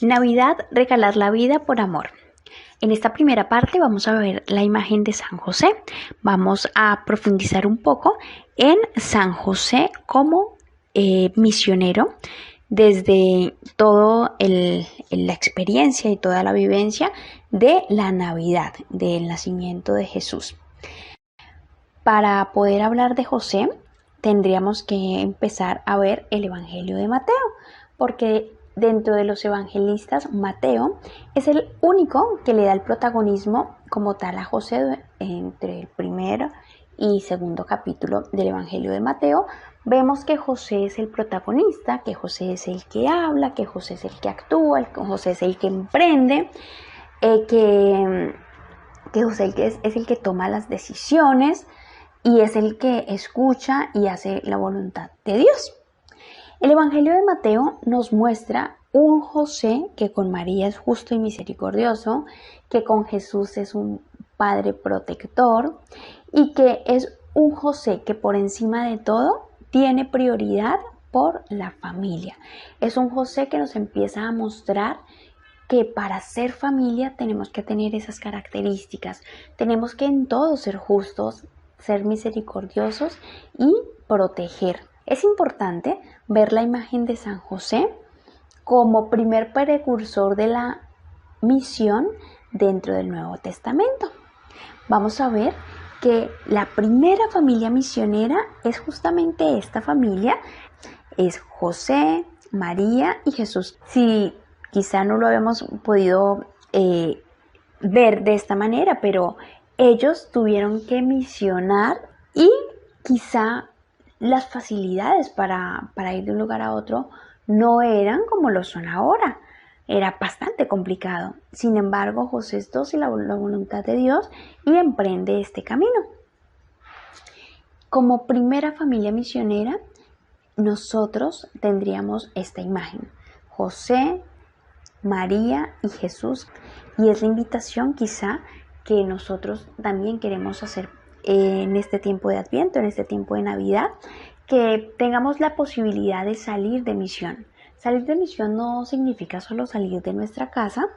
Navidad, regalar la vida por amor. En esta primera parte vamos a ver la imagen de San José. Vamos a profundizar un poco en San José como misionero desde toda la experiencia y toda la vivencia de la Navidad, del nacimiento de Jesús. Para poder hablar de José, tendríamos que empezar a ver el Evangelio de Mateo, porque dentro de los evangelistas, Mateo es el único que le da el protagonismo como tal a José. Entre el primer y segundo capítulo del Evangelio de Mateo, vemos que José es el protagonista, que José es el que habla, que José es el que actúa, que José es el que emprende, que José es el que toma las decisiones y es el que escucha y hace la voluntad de Dios. El Evangelio de Mateo nos muestra un José que con María es justo y misericordioso, que con Jesús es un padre protector y que es un José que por encima de todo tiene prioridad por la familia. Es un José que nos empieza a mostrar que para ser familia tenemos que tener esas características. Tenemos que en todo ser justos, ser misericordiosos y proteger. Es importante ver la imagen de San José como primer precursor de la misión dentro del Nuevo Testamento. Vamos a ver que la primera familia misionera es justamente esta familia, es José, María y Jesús. Si quizá no lo habíamos podido ver de esta manera, pero ellos tuvieron que misionar y quizá las facilidades para ir de un lugar a otro no eran como lo son ahora. Era bastante complicado. Sin embargo, José es dócil a la voluntad de Dios y emprende este camino. Como primera familia misionera, nosotros tendríamos esta imagen: José, María y Jesús. Y es la invitación quizá que nosotros también queremos hacer en este tiempo de Adviento, en este tiempo de Navidad, que tengamos la posibilidad de salir de misión. Salir de misión no significa solo salir de nuestra casa,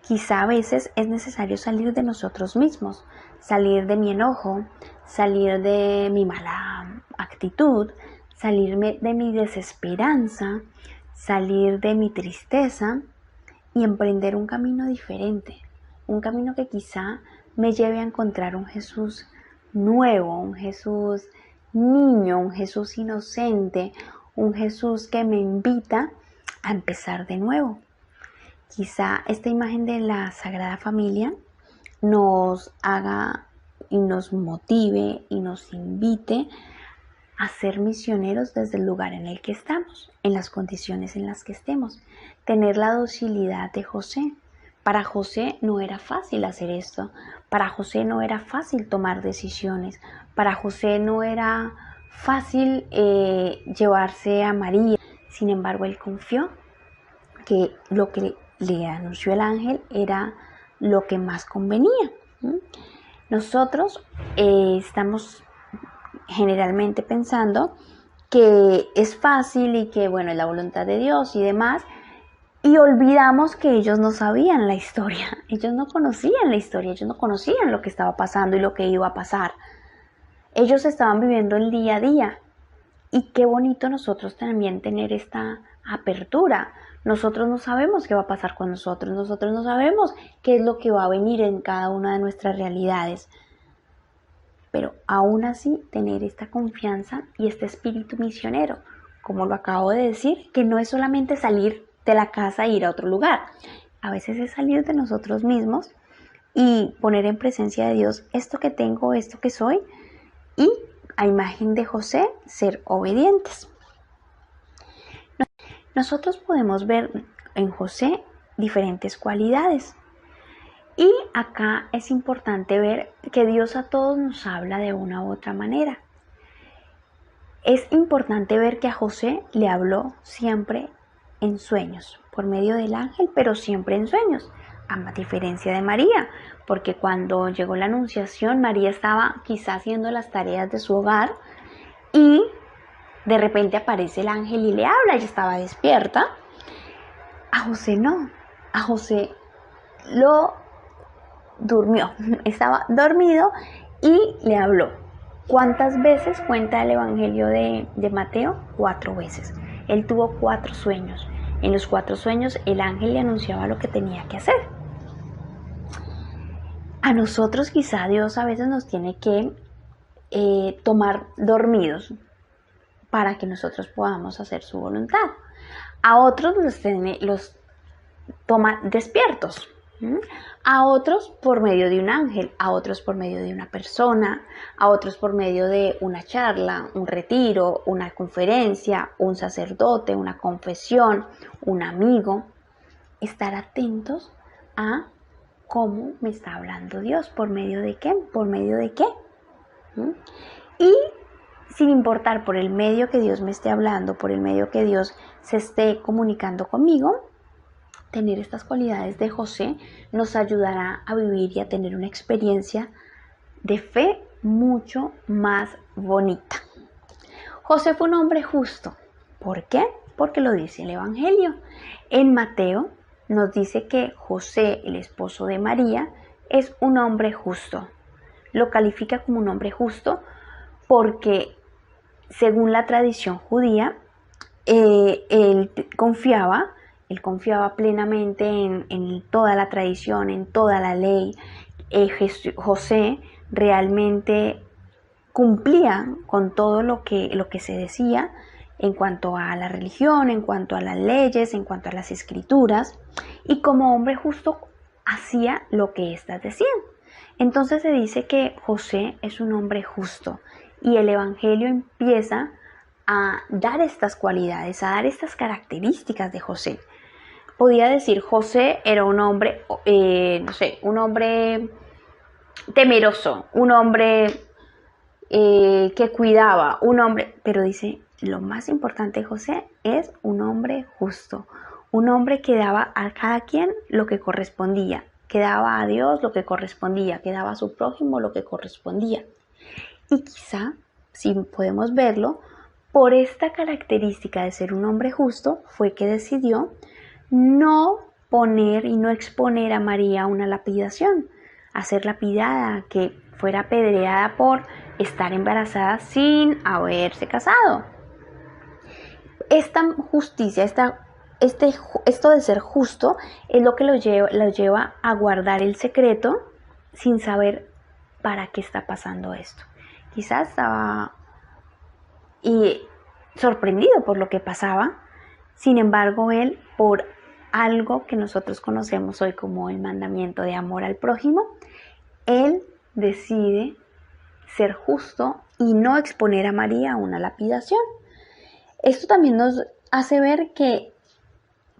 quizá a veces es necesario salir de nosotros mismos, salir de mi enojo, salir de mi mala actitud, salir de mi desesperanza, salir de mi tristeza y emprender un camino diferente, un camino que quizá me lleve a encontrar un Jesús nuevo, un Jesús niño, un Jesús inocente, un Jesús que me invita a empezar de nuevo. Quizá esta imagen de la Sagrada Familia nos haga y nos motive y nos invite a ser misioneros desde el lugar en el que estamos, en las condiciones en las que estemos. Tener la docilidad de José. Para José no era fácil hacer esto. Para José no era fácil tomar decisiones. Para José no era fácil llevarse a María. Sin embargo, él confió que lo que le anunció el ángel era lo que más convenía. Nosotros estamos generalmente pensando que es fácil y que bueno, es la voluntad de Dios y demás, y olvidamos que ellos no sabían la historia, ellos no conocían la historia, ellos no conocían lo que estaba pasando y lo que iba a pasar. Ellos estaban viviendo el día a día, y qué bonito nosotros también tener esta apertura. Nosotros no sabemos qué va a pasar con nosotros no sabemos qué es lo que va a venir en cada una de nuestras realidades. Pero aún así tener esta confianza y este espíritu misionero, como lo acabo de decir, que no es solamente salir de la casa e ir a otro lugar. A veces es salir de nosotros mismos y poner en presencia de Dios esto que tengo, esto que soy, y a imagen de José ser obedientes. Nosotros podemos ver en José diferentes cualidades. Y acá es importante ver que Dios a todos nos habla de una u otra manera. Es importante ver que a José le habló siempre en sueños, por medio del ángel, pero siempre en sueños, a diferencia de María, porque cuando llegó la anunciación, María estaba quizás haciendo las tareas de su hogar y de repente aparece el ángel y le habla, ella estaba despierta. A José no. a José lo durmió, estaba dormido y le habló. ¿Cuántas veces cuenta el Evangelio de Mateo? 4 veces. Él tuvo 4 sueños. En los 4 sueños el ángel le anunciaba lo que tenía que hacer. A nosotros quizá Dios a veces nos tiene que tomar dormidos para que nosotros podamos hacer su voluntad. A otros los toma despiertos. A otros por medio de un ángel, a otros por medio de una persona, a otros por medio de una charla, un retiro, una conferencia, un sacerdote, una confesión, un amigo. Estar atentos a cómo me está hablando Dios, por medio de qué, por medio de qué. Y sin importar por el medio que Dios me esté hablando, por el medio que Dios se esté comunicando conmigo, tener estas cualidades de José nos ayudará a vivir y a tener una experiencia de fe mucho más bonita. José fue un hombre justo. ¿Por qué? Porque lo dice el Evangelio. En Mateo nos dice que José, el esposo de María, es un hombre justo. Lo califica como un hombre justo porque, según la tradición judía, él confiaba plenamente en toda la tradición, en toda la ley. José realmente cumplía con todo lo que se decía en cuanto a la religión, en cuanto a las leyes, en cuanto a las escrituras, y como hombre justo hacía lo que éstas decían. Entonces se dice que José es un hombre justo, y el Evangelio empieza a dar estas cualidades, a dar estas características de José. Podía decir, José era un hombre, un hombre temeroso, un hombre que cuidaba, un hombre, pero dice, lo más importante de José es un hombre justo, un hombre que daba a cada quien lo que correspondía, que daba a Dios lo que correspondía, que daba a su prójimo lo que correspondía. Y quizá, si podemos verlo, por esta característica de ser un hombre justo, fue que decidió no poner y no exponer a María a una lapidación, a ser lapidada, que fuera apedreada por estar embarazada sin haberse casado. Esta justicia, esto de ser justo es lo que lo lleva a guardar el secreto sin saber para qué está pasando esto. Quizás estaba sorprendido por lo que pasaba, sin embargo él, por algo que nosotros conocemos hoy como el mandamiento de amor al prójimo, él decide ser justo y no exponer a María a una lapidación. Esto también nos hace ver que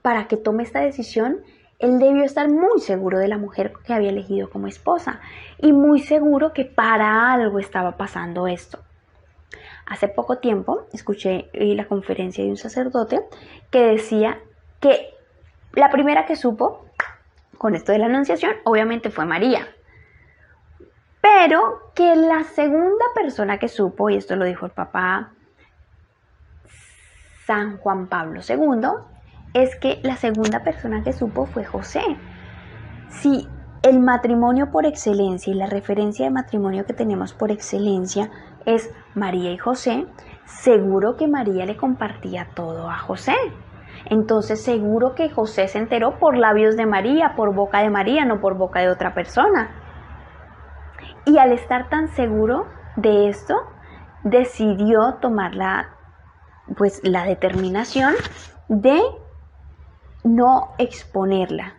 para que tome esta decisión, él debió estar muy seguro de la mujer que había elegido como esposa y muy seguro que para algo estaba pasando esto. Hace poco tiempo escuché la conferencia de un sacerdote que decía que la primera que supo con esto de la anunciación obviamente fue María, pero que la segunda persona que supo, y esto lo dijo el Papa San Juan Pablo II, es que la segunda persona que supo fue José. Si el matrimonio por excelencia y la referencia de matrimonio que tenemos por excelencia es María y José, seguro que María le compartía todo a José. Entonces seguro que José se enteró por labios de María, por boca de María, no por boca de otra persona. Y al estar tan seguro de esto, decidió tomar la determinación de no exponerla,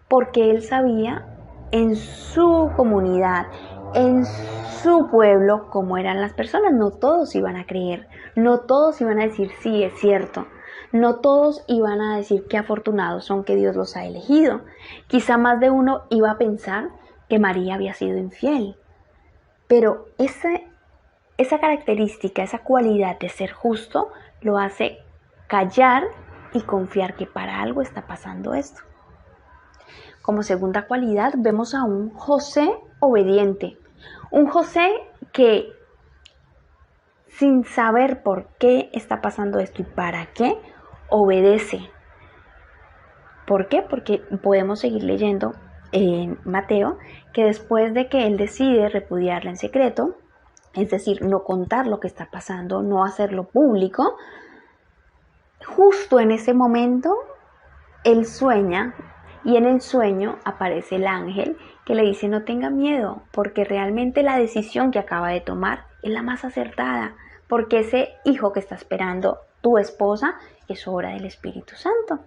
porque él sabía en su comunidad, en su pueblo, cómo eran las personas. No todos iban a creer, no todos iban a decir sí, es cierto, no todos iban a decir qué afortunados son que Dios los ha elegido. Quizá más de uno iba a pensar que María había sido infiel, pero esa característica, esa cualidad de ser justo, lo hace callar y confiar que para algo está pasando esto. Como segunda cualidad vemos a un José obediente, un José que sin saber por qué está pasando esto y para qué, obedece. ¿Por qué? Porque podemos seguir leyendo en Mateo que después de que él decide repudiarla en secreto, es decir, no contar lo que está pasando, no hacerlo público, justo en ese momento él sueña y en el sueño aparece el ángel que le dice no tenga miedo porque realmente la decisión que acaba de tomar es la más acertada porque ese hijo que está esperando tu esposa es obra del Espíritu Santo.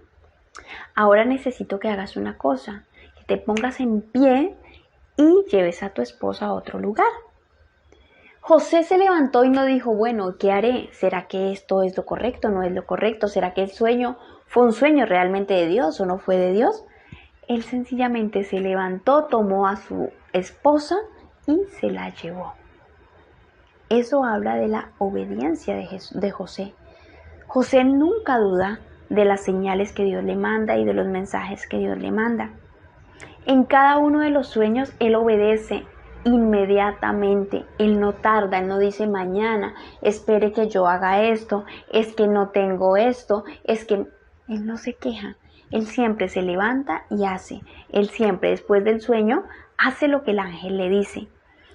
Ahora necesito que hagas una cosa, que te pongas en pie y lleves a tu esposa a otro lugar. José se levantó y no dijo, bueno, ¿qué haré? ¿Será que esto es lo correcto? ¿No es lo correcto? ¿Será que el sueño fue un sueño realmente de Dios o no fue de Dios? Él sencillamente se levantó, tomó a su esposa y se la llevó. Eso habla de la obediencia de José. José nunca duda de las señales que Dios le manda y de los mensajes que Dios le manda. En cada uno de los sueños él obedece inmediatamente, él no tarda, él no dice mañana, espere que yo haga esto, es que no tengo esto, es que él no se queja, él siempre se levanta y hace, él siempre después del sueño hace lo que el ángel le dice,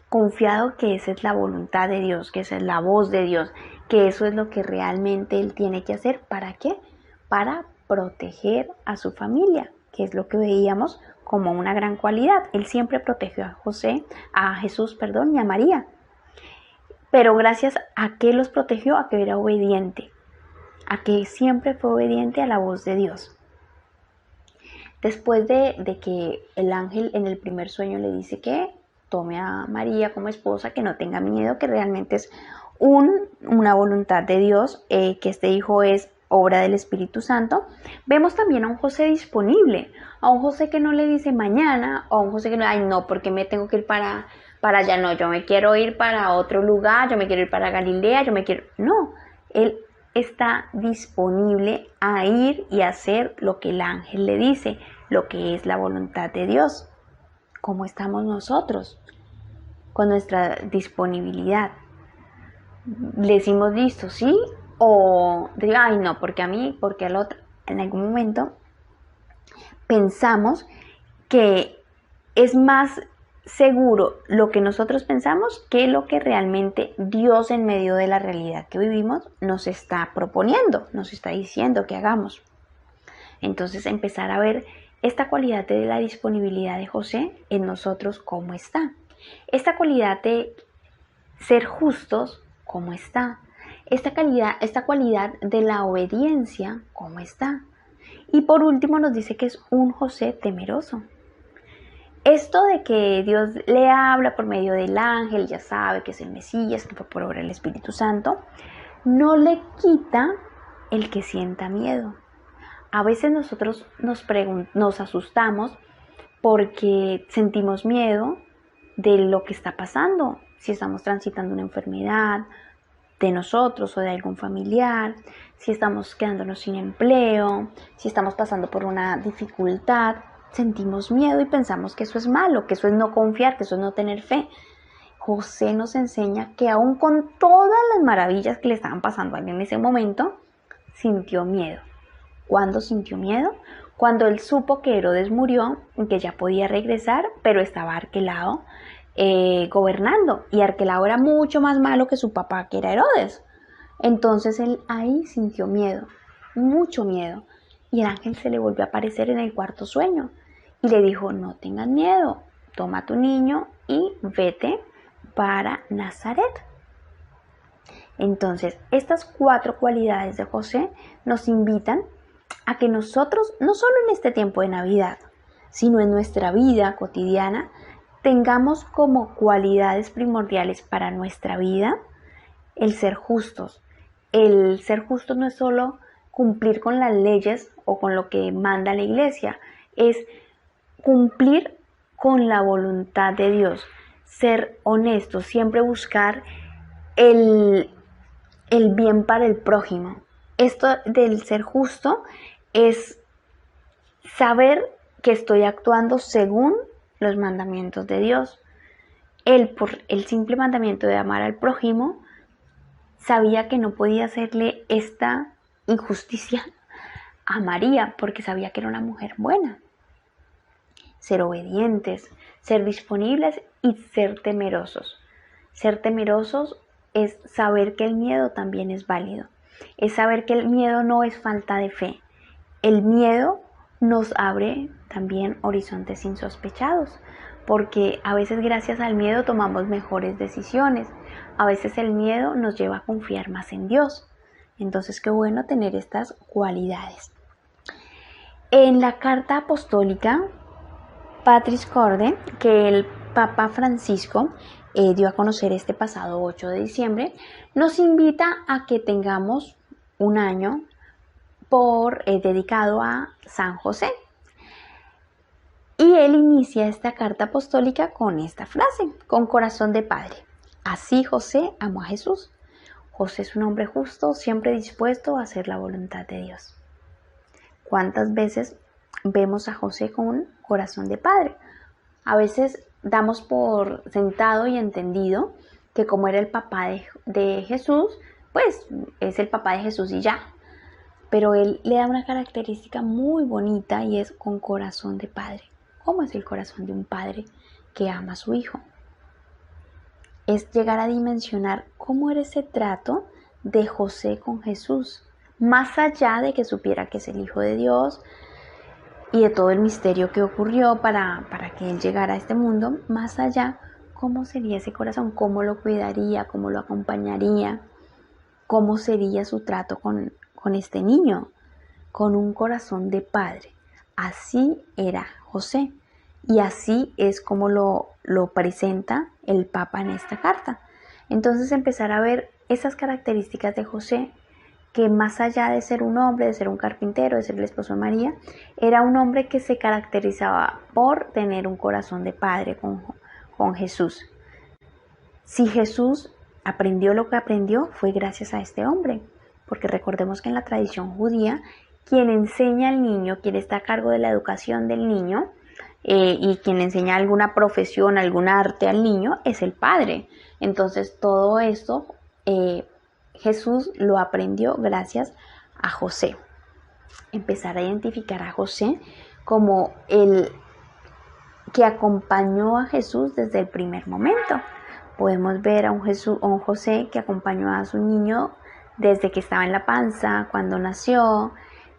confiado que esa es la voluntad de Dios, que esa es la voz de Dios, que eso es lo que realmente él tiene que hacer, ¿para qué? Para proteger a su familia, que es lo que veíamos como una gran cualidad. Él siempre protegió a Jesús, y a María. Pero gracias a que los protegió, a que era obediente, a que siempre fue obediente a la voz de Dios. Después de que el ángel en el primer sueño le dice que tome a María como esposa, que no tenga miedo, que realmente es una voluntad de Dios, que este hijo es obra del Espíritu Santo, vemos también a un José disponible, a un José que no le dice mañana, o a un José que no, ay no, porque me tengo que ir para allá, no, yo me quiero ir para otro lugar, yo me quiero ir para Galilea, no, él está disponible a ir y hacer lo que el ángel le dice, lo que es la voluntad de Dios. ¿Cómo estamos nosotros con nuestra disponibilidad? ¿Le decimos listo, sí? O digo, ay no, porque a mí, porque al otro. En algún momento pensamos que es más seguro lo que nosotros pensamos que lo que realmente Dios en medio de la realidad que vivimos nos está proponiendo, nos está diciendo que hagamos. Entonces empezar a ver esta cualidad de la disponibilidad de José en nosotros, ¿cómo está? Esta cualidad de ser justos, ¿cómo está? Esta cualidad de la obediencia, ¿cómo está? Y por último nos dice que es un José temeroso. Esto de que Dios le habla por medio del ángel, ya sabe que es el Mesías, que fue por obra del Espíritu Santo, no le quita el que sienta miedo. A veces nosotros nos asustamos porque sentimos miedo de lo que está pasando, si estamos transitando una enfermedad de nosotros o de algún familiar, si estamos quedándonos sin empleo, si estamos pasando por una dificultad, sentimos miedo y pensamos que eso es malo, que eso es no confiar, que eso es no tener fe. José nos enseña que aún con todas las maravillas que le estaban pasando a él en ese momento, sintió miedo. ¿Cuándo sintió miedo? Cuando él supo que Herodes murió, que ya podía regresar, pero estaba Arquelao gobernando, y Arquelao era mucho más malo que su papá, que era Herodes. Entonces él ahí sintió miedo, mucho miedo, y el ángel se le volvió a aparecer en el cuarto sueño y le dijo, no tengas miedo, toma a tu niño y vete para Nazaret. Entonces estas 4 cualidades de José nos invitan a que nosotros, no solo en este tiempo de Navidad, sino en nuestra vida cotidiana, tengamos como cualidades primordiales para nuestra vida el ser justos. El ser justos no es solo cumplir con las leyes o con lo que manda la iglesia, es cumplir con la voluntad de Dios, ser honestos, siempre buscar el bien para el prójimo. Esto del ser justo es saber que estoy actuando según los mandamientos de Dios. Él, por el simple mandamiento de amar al prójimo, sabía que no podía hacerle esta injusticia a María porque sabía que era una mujer buena. Ser obedientes, ser disponibles y ser temerosos. Ser temerosos es saber que el miedo también es válido. Es saber que el miedo no es falta de fe. El miedo nos abre también horizontes insospechados, porque a veces gracias al miedo tomamos mejores decisiones. A veces el miedo nos lleva a confiar más en Dios. Entonces, qué bueno tener estas cualidades. En la carta apostólica Patris Corde, que el Papa Francisco dio a conocer este pasado 8 de diciembre, nos invita a que tengamos un año dedicado a San José. Y él inicia esta carta apostólica con esta frase: con corazón de padre. Así José amó a Jesús. José es un hombre justo, siempre dispuesto a hacer la voluntad de Dios. ¿Cuántas veces vemos a José con un corazón de padre? A veces damos por sentado y entendido que como era el papá de Jesús, pues es el papá de Jesús y ya. Pero él le da una característica muy bonita y es con corazón de padre. ¿Cómo es el corazón de un padre que ama a su hijo? Es llegar a dimensionar cómo era ese trato de José con Jesús, más allá de que supiera que es el Hijo de Dios y de todo el misterio que ocurrió para que él llegara a este mundo. Más allá, ¿cómo sería ese corazón? ¿Cómo lo cuidaría? ¿Cómo lo acompañaría? ¿Cómo sería su trato con este niño? Con un corazón de padre. Así era José. Y así es como lo presenta el Papa en esta carta. Entonces empezar a ver esas características de José, que más allá de ser un hombre, de ser un carpintero, de ser el esposo de María, era un hombre que se caracterizaba por tener un corazón de padre con Jesús. Si Jesús aprendió lo que aprendió, fue gracias a este hombre, porque recordemos que en la tradición judía, quien enseña al niño, quien está a cargo de la educación del niño, y quien enseña alguna profesión, algún arte al niño, es el padre. Entonces todo esto Jesús lo aprendió gracias a José. Empezar a identificar a José como el que acompañó a Jesús desde el primer momento. Podemos ver a un José que acompañó a su niño desde que estaba en la panza, cuando nació,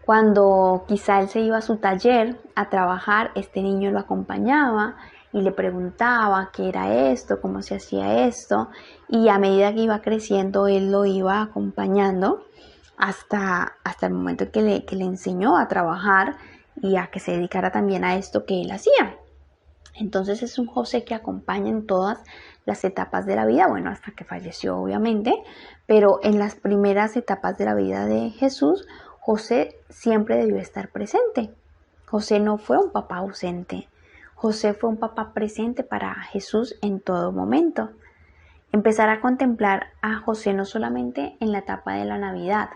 cuando quizá él se iba a su taller a trabajar, este niño lo acompañaba y le preguntaba qué era esto, cómo se hacía esto, y a medida que iba creciendo él lo iba acompañando hasta el momento en que le enseñó a trabajar y a que se dedicara también a esto que él hacía. Entonces es un José que acompaña en todas las etapas de la vida, bueno, hasta que falleció obviamente, pero en las primeras etapas de la vida de Jesús, José siempre debió estar presente. José no fue un papá ausente. José fue un papá presente para Jesús en todo momento. Empezar a contemplar a José no solamente en la etapa de la Navidad,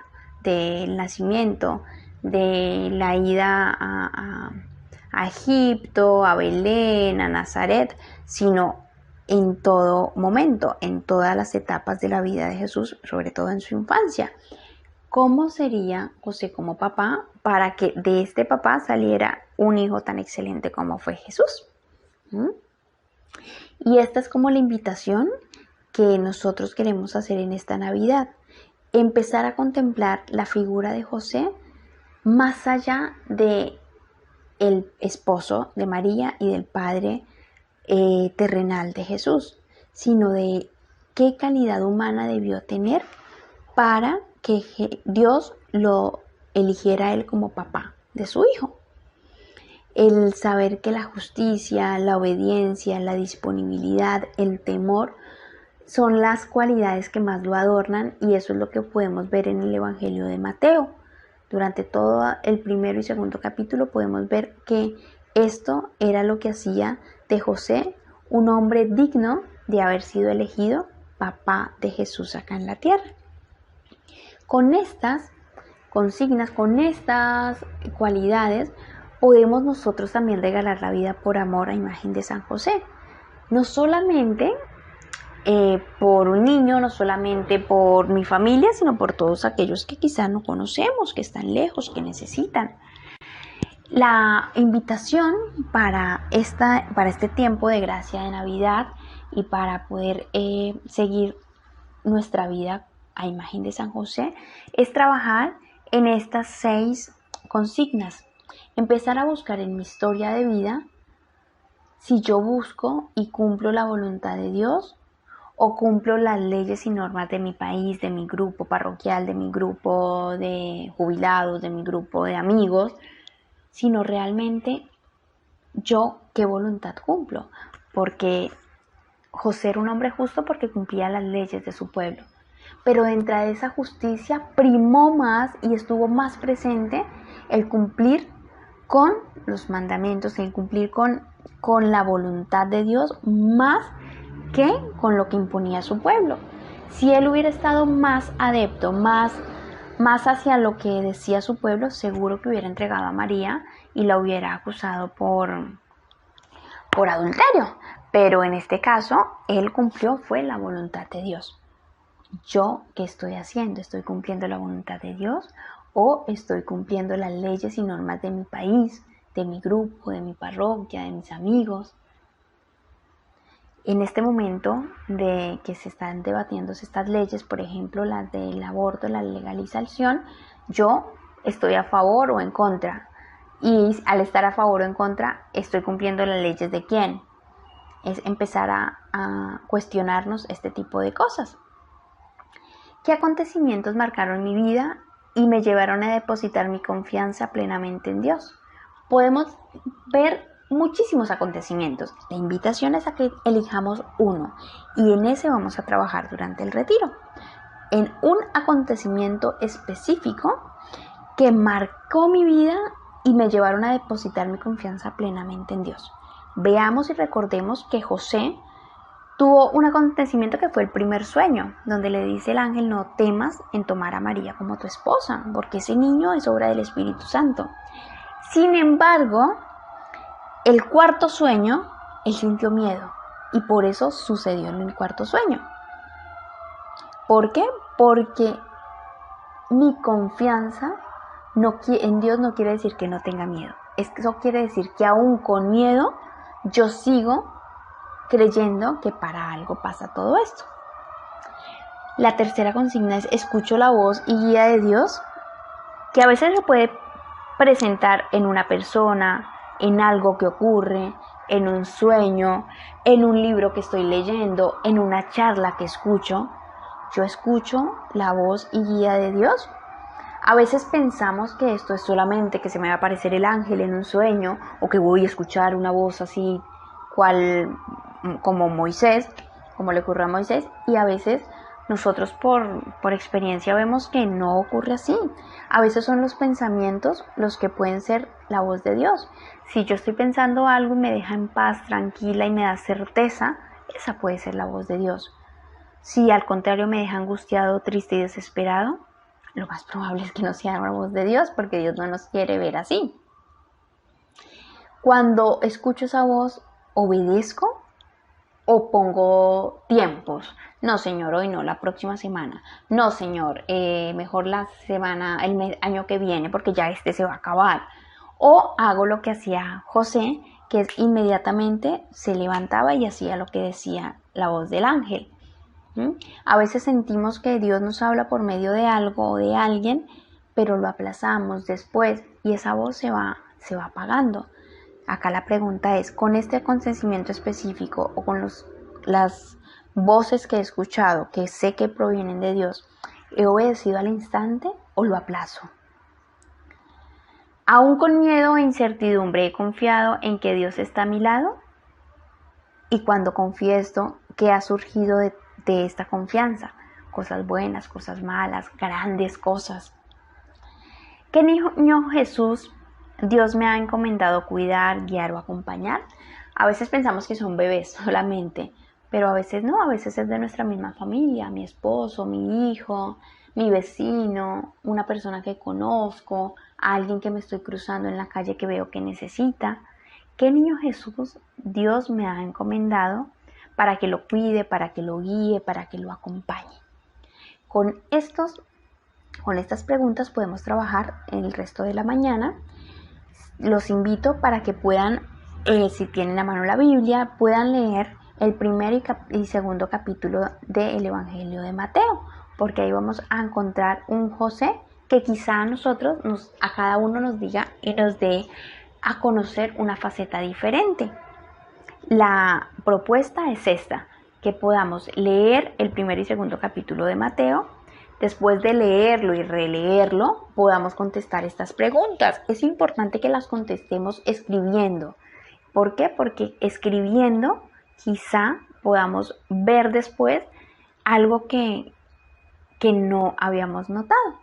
del nacimiento, de la ida a Egipto, a Belén, a Nazaret, sino en todo momento, en todas las etapas de la vida de Jesús, sobre todo en su infancia. ¿Cómo sería José como papá para que de este papá saliera un hijo tan excelente como fue Jesús? Y esta es como la invitación que nosotros queremos hacer en esta Navidad. Empezar a contemplar la figura de José más allá de el esposo de María y del padre terrenal de Jesús, sino de qué calidad humana debió tener para que Dios lo eligiera a él como papá de su hijo. El saber que la justicia, la obediencia, la disponibilidad, el temor son las cualidades que más lo adornan, y eso es lo que podemos ver en el Evangelio de Mateo. Durante todo el primero y segundo capítulo podemos ver que esto era lo que hacía de José un hombre digno de haber sido elegido papá de Jesús acá en la tierra. Con estas consignas, con estas cualidades, podemos nosotros también regalar la vida por amor a imagen de San José. No solamente por un niño, no solamente por mi familia, sino por todos aquellos que quizás no conocemos, que están lejos, que necesitan. La invitación para este tiempo de gracia de Navidad y para poder seguir nuestra vida a imagen de San José es trabajar en estas 6 consignas. Empezar a buscar en mi historia de vida si yo busco y cumplo la voluntad de Dios o cumplo las leyes y normas de mi país, de mi grupo parroquial, de mi grupo de jubilados, de mi grupo de amigos, sino realmente yo qué voluntad cumplo. Porque José era un hombre justo porque cumplía las leyes de su pueblo. Pero dentro de esa justicia primó más y estuvo más presente el cumplir con los mandamientos, el cumplir con la voluntad de Dios más que con lo que imponía su pueblo. Si él hubiera estado más adepto, más hacia lo que decía su pueblo, seguro que hubiera entregado a María y la hubiera acusado por adulterio. Pero en este caso, él cumplió fue la voluntad de Dios. ¿Yo qué estoy haciendo? ¿Estoy cumpliendo la voluntad de Dios o estoy cumpliendo las leyes y normas de mi país, de mi grupo, de mi parroquia, de mis amigos? En este momento de que se están debatiendo estas leyes, por ejemplo, las del aborto, la legalización, yo estoy a favor o en contra. Y al estar a favor o en contra, estoy cumpliendo las leyes de quién. Es empezar a cuestionarnos este tipo de cosas. ¿Qué acontecimientos marcaron mi vida y me llevaron a depositar mi confianza plenamente en Dios? Podemos ver muchísimos acontecimientos. La invitación es a que elijamos uno y en ese vamos a trabajar durante el retiro. En un acontecimiento específico que marcó mi vida y me llevaron a depositar mi confianza plenamente en Dios. Veamos y recordemos que José tuvo un acontecimiento que fue el primer sueño, donde le dice el ángel: no temas en tomar a María como tu esposa, porque ese niño es obra del Espíritu Santo. Sin embargo, el cuarto sueño, él sintió miedo y por eso sucedió en el cuarto sueño. ¿Por qué? Porque mi confianza en Dios no quiere decir que no tenga miedo. Eso quiere decir que aún con miedo yo sigo creyendo que para algo pasa todo esto. La tercera consigna es: escucho la voz y guía de Dios, que a veces se puede presentar en una persona, en algo que ocurre, en un sueño, en un libro que estoy leyendo, en una charla que escucho. Yo escucho la voz y guía de Dios. A veces pensamos que esto es solamente que se me va a aparecer el ángel en un sueño o que voy a escuchar una voz así como Moisés, como le ocurrió a Moisés, y a veces nosotros por experiencia vemos que no ocurre así. A veces son los pensamientos los que pueden ser la voz de Dios. Si yo estoy pensando algo y me deja en paz, tranquila y me da certeza, esa puede ser la voz de Dios. Si al contrario me deja angustiado, triste y desesperado, lo más probable es que no sea la voz de Dios, porque Dios no nos quiere ver así. Cuando escucho esa voz, ¿obedezco o pongo tiempos? No, Señor, hoy no, la próxima semana. No, Señor, mejor la semana, el año que viene, porque ya se va a acabar. O hago lo que hacía José, que es inmediatamente se levantaba y hacía lo que decía la voz del ángel. A veces sentimos que Dios nos habla por medio de algo o de alguien, pero lo aplazamos después y esa voz se va apagando. Acá la pregunta es: ¿con este acontecimiento específico o con las voces que he escuchado, que sé que provienen de Dios, he obedecido al instante o lo aplazo? Aún con miedo e incertidumbre he confiado en que Dios está a mi lado. Y cuando confieso, ¿qué ha surgido de esta confianza? Cosas buenas, cosas malas, grandes cosas. ¿Qué niño Jesús Dios me ha encomendado cuidar, guiar o acompañar? A veces pensamos que son bebés solamente, pero a veces no, a veces es de nuestra misma familia: mi esposo, mi hijo, mi vecino, una persona que conozco, alguien que me estoy cruzando en la calle que veo que necesita. ¿Qué niño Jesús Dios me ha encomendado para que lo cuide, para que lo guíe, para que lo acompañe. Con estas preguntas podemos trabajar el resto de la mañana. Los invito para que puedan, si tienen a mano la Biblia, puedan leer el primer y segundo capítulo del Evangelio de Mateo, porque ahí vamos a encontrar un José que quizá a cada uno nos diga y nos dé a conocer una faceta diferente. La propuesta es esta, que podamos leer el primer y segundo capítulo de Mateo. Después de leerlo y releerlo, podamos contestar estas preguntas. Es importante que las contestemos escribiendo. ¿Por qué? Porque escribiendo quizá podamos ver después algo que no habíamos notado.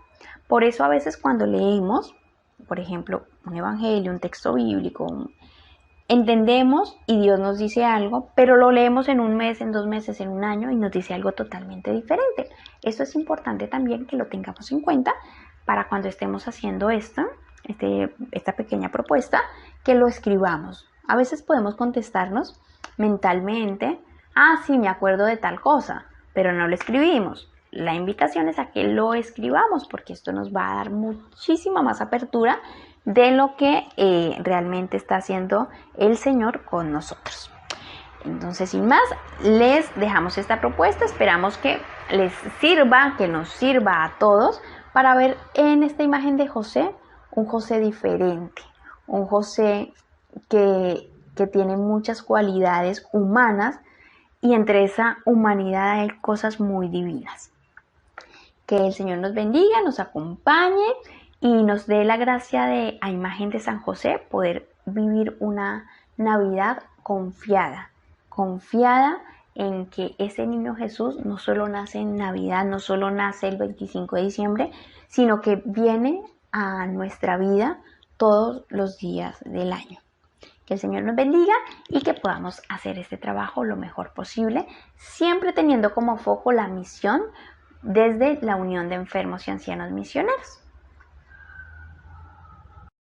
Por eso a veces cuando leemos, por ejemplo, un evangelio, un texto bíblico, entendemos y Dios nos dice algo, pero lo leemos en un mes, en 2 meses, en un año y nos dice algo totalmente diferente. Esto es importante también que lo tengamos en cuenta para cuando estemos haciendo esta pequeña propuesta, que lo escribamos. A veces podemos contestarnos mentalmente, sí, me acuerdo de tal cosa, pero no lo escribimos. La invitación es a que lo escribamos porque esto nos va a dar muchísima más apertura de lo que realmente está haciendo el Señor con nosotros. Entonces, sin más, les dejamos esta propuesta. Esperamos que les sirva, que nos sirva a todos para ver en esta imagen de José un José diferente, un José que tiene muchas cualidades humanas y entre esa humanidad hay cosas muy divinas. Que el Señor nos bendiga, nos acompañe y nos dé la gracia de, a imagen de San José, poder vivir una Navidad confiada en que ese niño Jesús no solo nace en Navidad, no solo nace el 25 de diciembre, sino que viene a nuestra vida todos los días del año. Que el Señor nos bendiga y que podamos hacer este trabajo lo mejor posible, siempre teniendo como foco la misión desde la Unión de Enfermos y Ancianos Misioneros.